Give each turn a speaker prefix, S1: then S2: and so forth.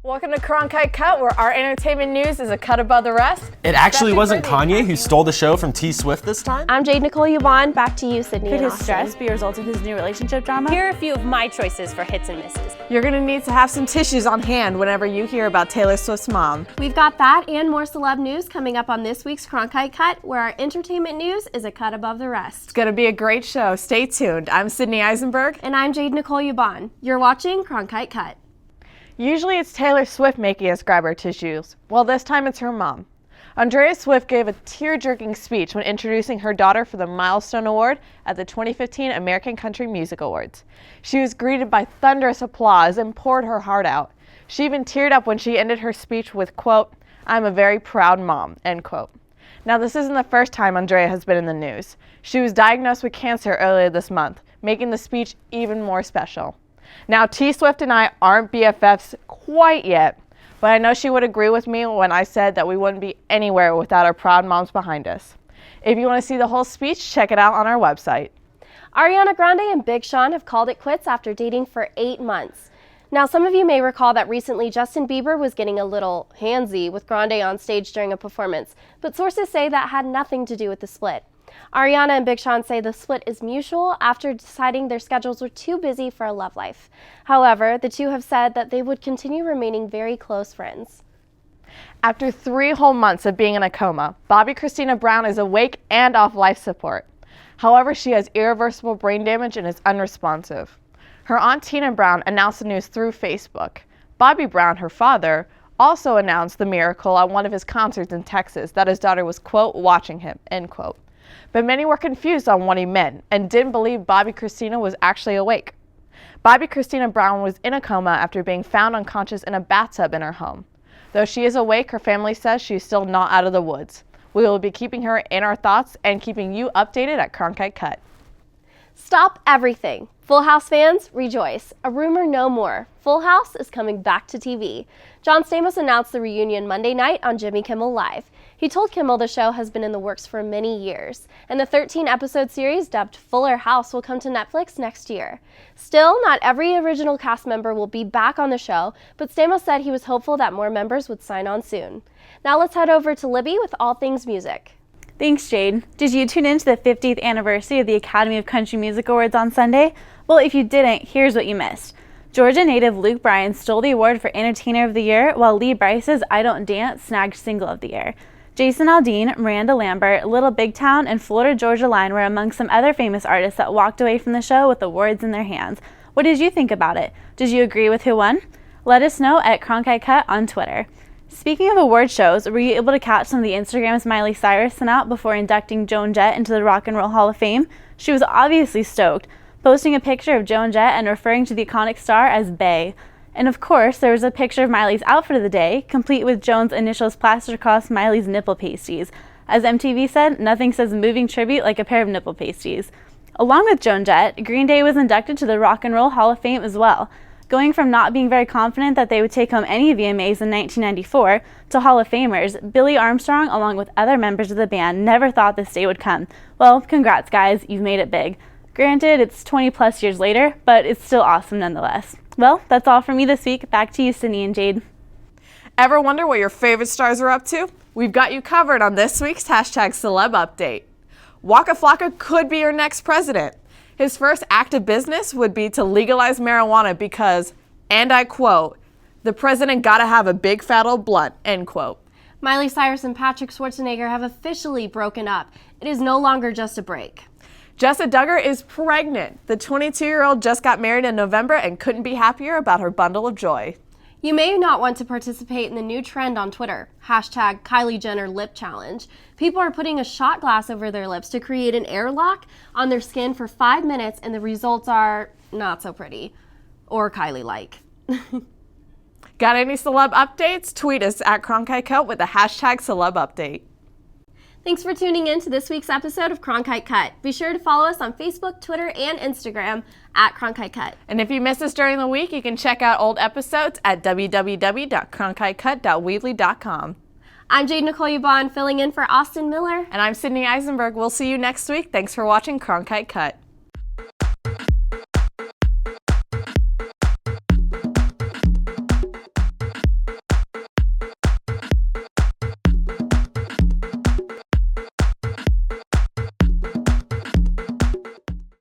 S1: Welcome to Cronkite Cut, where our entertainment news is a cut above the rest.
S2: It actually wasn't Kanye who stole the show from T Swift this time?
S3: I'm Jade Nicole Yvonne. Back to you, Sydney.
S4: Could his stress be a result of his new relationship drama?
S5: Here are a few of my choices for hits and misses.
S1: You're going to need to have some tissues on hand whenever you hear about Taylor Swift's mom.
S3: We've got that and more celeb news coming up on this week's Cronkite Cut, where our entertainment news is a cut above the rest.
S1: It's going to be a great show. Stay tuned. I'm Sydney Eisenberg.
S3: And I'm Jade Nicole Yvonne. You're watching Cronkite Cut.
S1: Usually it's Taylor Swift making us grab our tissues. Well, this time it's her mom. Andrea Swift gave a tear-jerking speech when introducing her daughter for the Milestone Award at the 2015 American Country Music Awards. She was greeted by thunderous applause and poured her heart out. She even teared up when she ended her speech with, quote, "I'm a very proud mom," end quote. Now, this isn't the first time Andrea has been in the news. She was diagnosed with cancer earlier this month, making the speech even more special. Now, T Swift and I aren't BFFs quite yet, but I know she would agree with me when I said that we wouldn't be anywhere without our proud moms behind us. If you want to see the whole speech, check it out on our website.
S3: Ariana Grande and Big Sean have called it quits after dating for 8 months. Now, some of you may recall that recently Justin Bieber was getting a little handsy with Grande on stage during a performance, but sources say that had nothing to do with the split. Ariana and Big Sean say the split is mutual after deciding their schedules were too busy for a love life. However, the two have said that they would continue remaining very close friends.
S1: After 3 whole months of being in a coma, Bobbi Kristina Brown is awake and off life support. However, she has irreversible brain damage and is unresponsive. Her aunt Tina Brown announced the news through Facebook. Bobby Brown, her father, also announced the miracle at one of his concerts in Texas that his daughter was, quote, watching him, end quote. But many were confused on what he meant and didn't believe Bobbi Kristina was actually awake. Bobbi Kristina Brown was in a coma after being found unconscious in a bathtub in her home. Though she is awake, her family says she's still not out of the woods. We will be keeping her in our thoughts and keeping you updated at Cronkite Cut.
S3: Stop everything. Full House fans, rejoice. A rumor no more. Full House is coming back to TV. John Stamos announced the reunion Monday night on Jimmy Kimmel Live. He told Kimmel the show has been in the works for many years, and the 13-episode series dubbed Fuller House will come to Netflix next year. Still, not every original cast member will be back on the show, but Stamos said he was hopeful that more members would sign on soon. Now let's head over to Libby with all things music.
S4: Thanks, Jade. Did you tune in to the 50th anniversary of the Academy of Country Music Awards on Sunday? Well, if you didn't, here's what you missed. Georgia native Luke Bryan stole the award for Entertainer of the Year, while Lee Brice's I Don't Dance snagged Single of the Year. Jason Aldean, Miranda Lambert, Little Big Town, and Florida Georgia Line were among some other famous artists that walked away from the show with awards in their hands. What did you think about it? Did you agree with who won? Let us know at Cronkite Cut on Twitter. Speaking of award shows, were you able to catch some of the Instagrams Miley Cyrus sent out before inducting Joan Jett into the Rock and Roll Hall of Fame? She was obviously stoked, posting a picture of Joan Jett and referring to the iconic star as Bae. And of course, there was a picture of Miley's outfit of the day, complete with Joan's initials plastered across Miley's nipple pasties. As MTV said, nothing says moving tribute like a pair of nipple pasties. Along with Joan Jett, Green Day was inducted to the Rock and Roll Hall of Fame as well. Going from not being very confident that they would take home any VMAs in 1994 to Hall of Famers, Billy Armstrong, along with other members of the band, never thought this day would come. Well, congrats guys, you've made it big. Granted, it's 20 plus years later, but it's still awesome nonetheless. Well, that's all from me this week. Back to you, Sydney and Jade.
S1: Ever wonder what your favorite stars are up to? We've got you covered on this week's #Celeb Update. Waka Flocka could be your next president. His first act of business would be to legalize marijuana because, and I quote, "the president gotta have a big fat old blunt," end quote.
S3: Miley Cyrus and Patrick Schwarzenegger have officially broken up. It is no longer just a break.
S1: Jessa Duggar is pregnant. The 22-year-old just got married in November and couldn't be happier about her bundle of joy.
S3: You may not want to participate in the new trend on Twitter, #Kylie Jenner Lip Challenge. People are putting a shot glass over their lips to create an airlock on their skin for 5 minutes, and the results are not so pretty. Or Kylie-like.
S1: Got any celeb updates? Tweet us at Cronkite Cut with the #Celeb Update.
S3: Thanks for tuning in to this week's episode of Cronkite Cut. Be sure to follow us on Facebook, Twitter, and Instagram at Cronkite Cut.
S1: And if you missed us during the week, you can check out old episodes at www.cronkitecut.weebly.com.
S3: I'm Jade Nicole Yvonne, filling in for Austin Miller.
S1: And I'm Sydney Eisenberg. We'll see you next week. Thanks for watching Cronkite Cut.